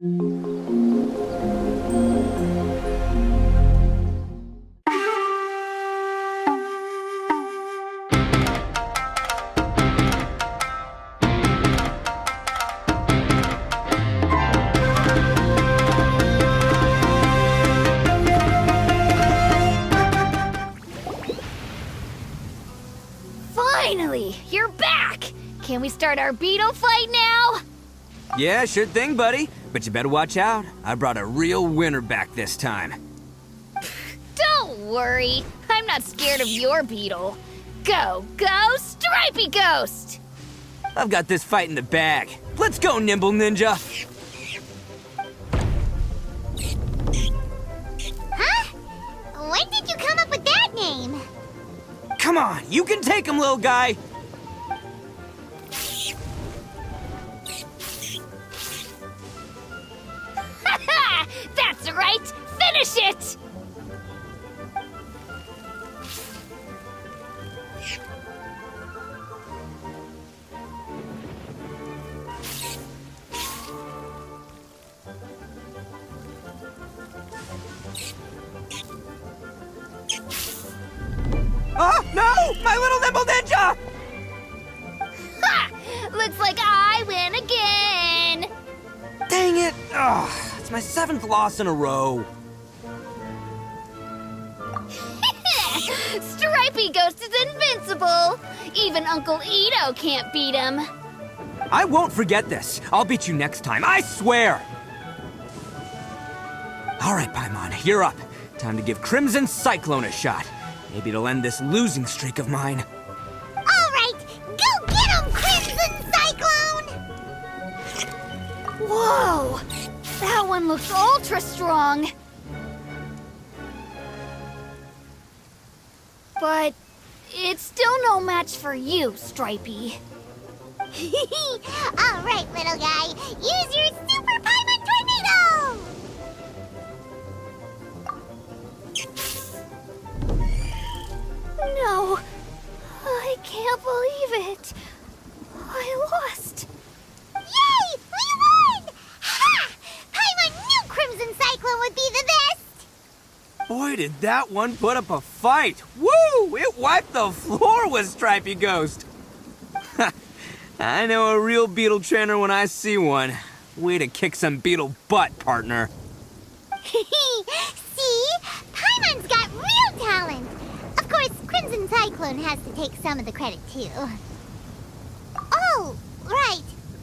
Finally, you're back! Can we start our beetle fight now? Yeah, sure thing, buddy. But you better watch out. I brought a real winner back this time. Don't worry. I'm not scared of your beetle. Go, go, Stripey Ghost! I've got this fight in the bag. Let's go, Nimble Ninja! Huh? When did you come up with that name? Come on, you can take him, little guy! That's right! Finish it! Oh, no! My little Nimble Ninja! Ha! Looks like I win again! Dang it! Oh, it's my 7th loss in a row. Stripey Ghost is invincible! Even Uncle Ito can't beat him. I won't forget this. I'll beat you next time, I swear! All right, Paimon, you're up. Time to give Crimson Cyclone a shot. Maybe it'll end this losing streak of mine. All right, go get him, Crimson Cyclone! Whoa! That one looks ultra strong. But it's still no match for you, Stripey. All right, little guy, use your Super Paimon Tornado! No, I can't believe it. I lost. Yay! We won! Ha! Paimon knew Crimson Cyclone would be the best! Boy, did that one put up a fight. Woo! It wiped the floor with Stripey Ghost. I know a real beetle trainer when I see one. Way to kick some beetle butt, partner. See? Paimon's got real talent! Of course, Crimson Cyclone has to take some of the credit, too. Oh, right.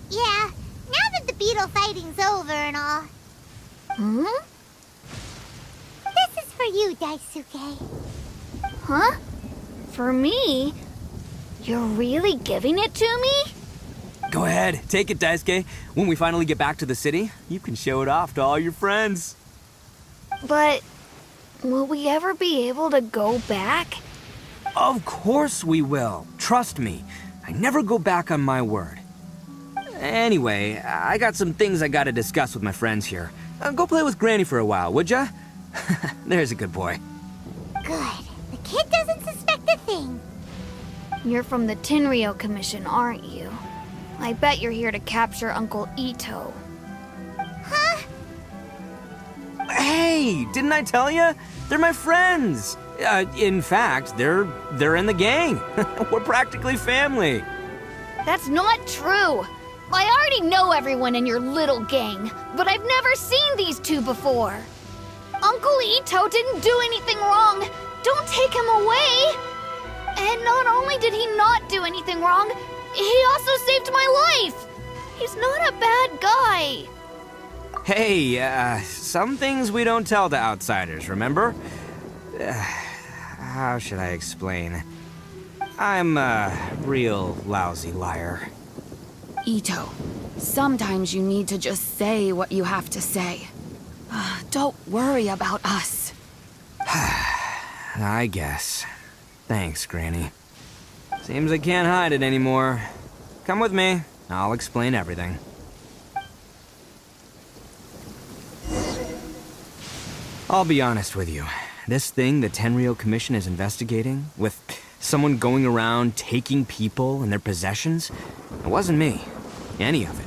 Yeah, now that the beetle fighting's over and all. Hmm? This is for you, Daisuke. Huh? For me? You're really giving it to me? Go ahead, take it, Daisuke. When we finally get back to the city, you can show it off to all your friends. But will we ever be able to go back? Of course we will. Trust me. I never go back on my word. Anyway, I got some things I gotta discuss with my friends here. Go play with Granny for a while, would ya? There's a good boy. Good. The kid doesn't suspect a thing. You're from the Tenryou Commission, aren't you? I bet you're here to capture Uncle Ito. Huh? Hey, didn't I tell you? They're my friends. In fact, they're in the gang. We're practically family. That's not true. I already know everyone in your little gang, but I've never seen these two before. Uncle Ito didn't do anything wrong. Don't take him away. And not only did he not do anything wrong, he also saved my life. He's not a bad guy. Hey, some things we don't tell to outsiders, remember? How should I explain? I'm a real lousy liar. Ito, sometimes you need to just say what you have to say. Don't worry about us. I guess. Thanks, Granny. Seems I can't hide it anymore. Come with me. I'll explain everything. I'll be honest with you. This thing the Tenryou Commission is investigating, with someone going around taking people and their possessions, it wasn't me. Any of it.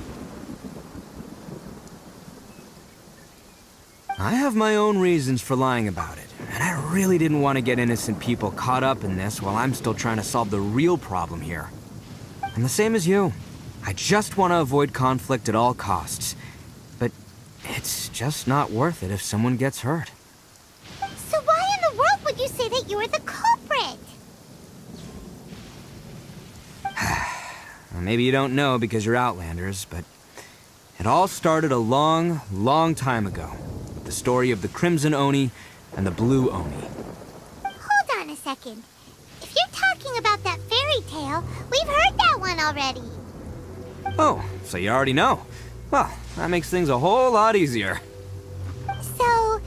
I have my own reasons for lying about it, and I really didn't want to get innocent people caught up in this while I'm still trying to solve the real problem here. I'm the same as you. I just want to avoid conflict at all costs. But it's just not worth it if someone gets hurt. So why in the world would you say that you were the culprit? Well, maybe you don't know because you're Outlanders, but it all started a long, long time ago with the story of the Crimson Oni and the Blue Oni. Hold on a second. If you're talking about that fairy tale, we've heard that one already. Oh, so you already know. Well, that makes things a whole lot easier. So,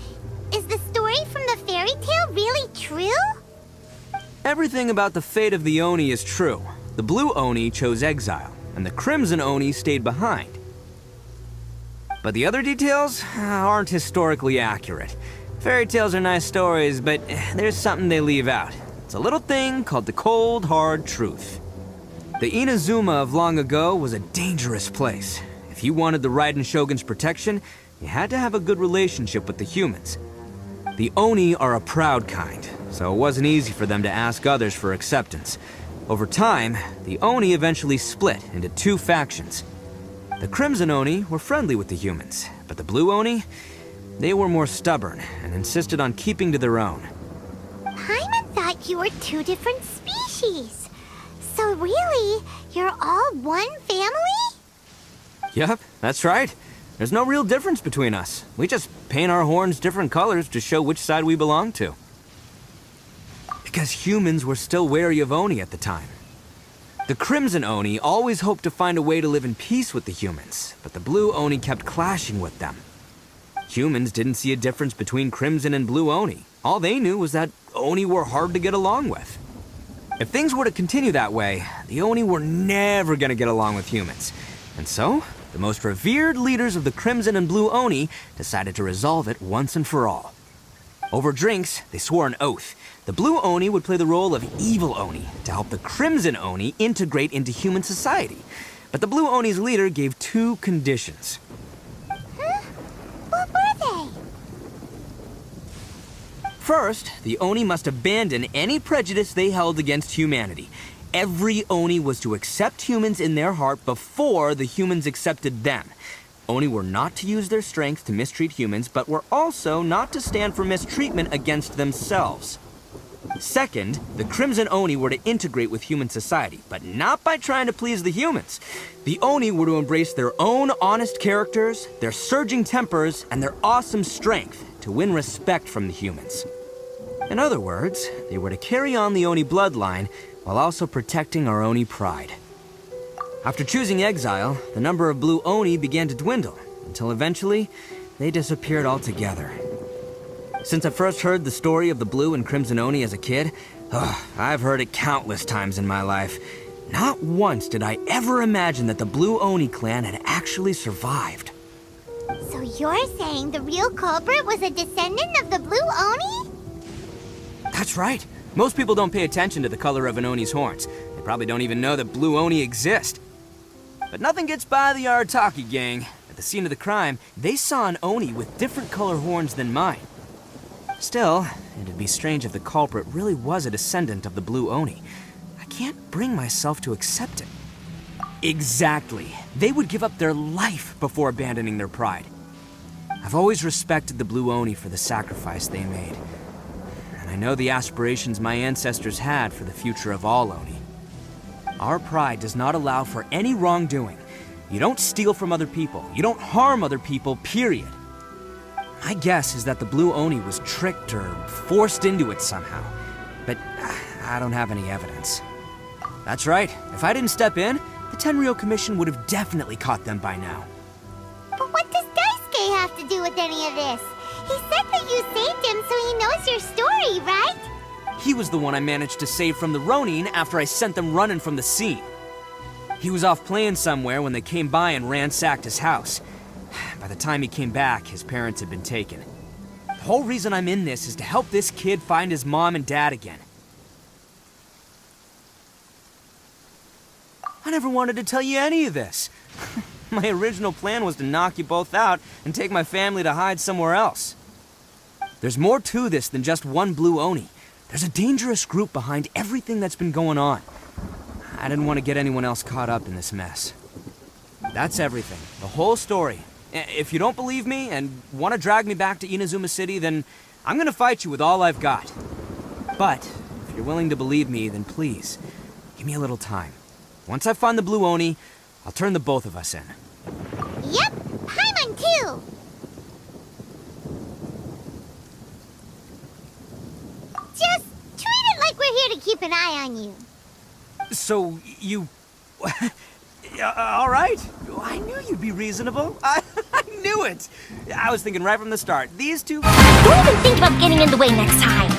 is the story from the fairy tale really true? Everything about the fate of the Oni is true. The Blue Oni chose exile, and the Crimson Oni stayed behind. But the other details aren't historically accurate. Fairy tales are nice stories, but there's something they leave out. It's a little thing called the cold, hard truth. The Inazuma of long ago was a dangerous place. If you wanted the Raiden Shogun's protection, you had to have a good relationship with the humans. The Oni are a proud kind, so it wasn't easy for them to ask others for acceptance. Over time, the Oni eventually split into two factions. The Crimson Oni were friendly with the humans, but the Blue Oni, they were more stubborn and insisted on keeping to their own. Paimon thought you were two different species. So really, you're all one family? Yep, that's right. There's no real difference between us. We just paint our horns different colors to show which side we belong to. Because humans were still wary of Oni at the time. The Crimson Oni always hoped to find a way to live in peace with the humans, but the Blue Oni kept clashing with them. Humans didn't see a difference between Crimson and Blue Oni. All they knew was that Oni were hard to get along with. If things were to continue that way, the Oni were never gonna get along with humans. And so, the most revered leaders of the Crimson and Blue Oni decided to resolve it once and for all. Over drinks, they swore an oath. The Blue Oni would play the role of evil Oni to help the Crimson Oni integrate into human society. But the Blue Oni's leader gave two conditions. Huh? What were they? First, the Oni must abandon any prejudice they held against humanity. Every Oni was to accept humans in their heart before the humans accepted them. Oni were not to use their strength to mistreat humans, but were also not to stand for mistreatment against themselves. Second, the Crimson Oni were to integrate with human society, but not by trying to please the humans. The Oni were to embrace their own honest characters, their surging tempers, and their awesome strength to win respect from the humans. In other words, they were to carry on the Oni bloodline while also protecting our Oni pride. After choosing exile, the number of Blue Oni began to dwindle, until eventually, they disappeared altogether. Since I first heard the story of the Blue and Crimson Oni as a kid, I've heard it countless times in my life. Not once did I ever imagine that the Blue Oni clan had actually survived. So you're saying the real culprit was a descendant of the Blue Oni? That's right. Most people don't pay attention to the color of an Oni's horns. They probably don't even know that Blue Oni exist. But nothing gets by the Arataki gang. At the scene of the crime, they saw an Oni with different color horns than mine. Still, it'd be strange if the culprit really was a descendant of the Blue Oni. I can't bring myself to accept it. Exactly. They would give up their life before abandoning their pride. I've always respected the Blue Oni for the sacrifice they made. And I know the aspirations my ancestors had for the future of all Oni. Our pride does not allow for any wrongdoing. You don't steal from other people. You don't harm other people, period. My guess is that the Blue Oni was tricked or forced into it somehow. But I don't have any evidence. That's right. If I didn't step in, the Tenryou Commission would have definitely caught them by now. But what does Daisuke have to do with any of this? He said that you saved him so he knows your story, right? He was the one I managed to save from the Ronin after I sent them running from the scene. He was off playing somewhere when they came by and ransacked his house. By the time he came back, his parents had been taken. The whole reason I'm in this is to help this kid find his mom and dad again. I never wanted to tell you any of this. My original plan was to knock you both out and take my family to hide somewhere else. There's more to this than just one blue Oni. There's a dangerous group behind everything that's been going on. I didn't want to get anyone else caught up in this mess. That's everything. The whole story. If you don't believe me and want to drag me back to Inazuma City, then I'm gonna fight you with all I've got. But if you're willing to believe me, then please, give me a little time. Once I find the blue Oni, I'll turn the both of us in. Yep, Paimon too. Just treat it like we're here to keep an eye on you. So, you... all right. I knew you'd be reasonable. I knew it. I was thinking right from the start. These two... Don't even think about getting in the way next time.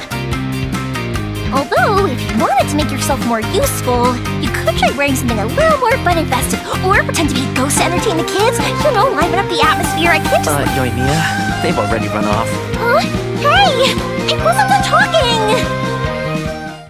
Although, if you wanted to make yourself more useful, you could try wearing something a little more fun and festive, or pretend to be a ghost to entertain the kids. You know, liven up the atmosphere. I can't just... Yoimiya, they've already run off. Huh? Hey!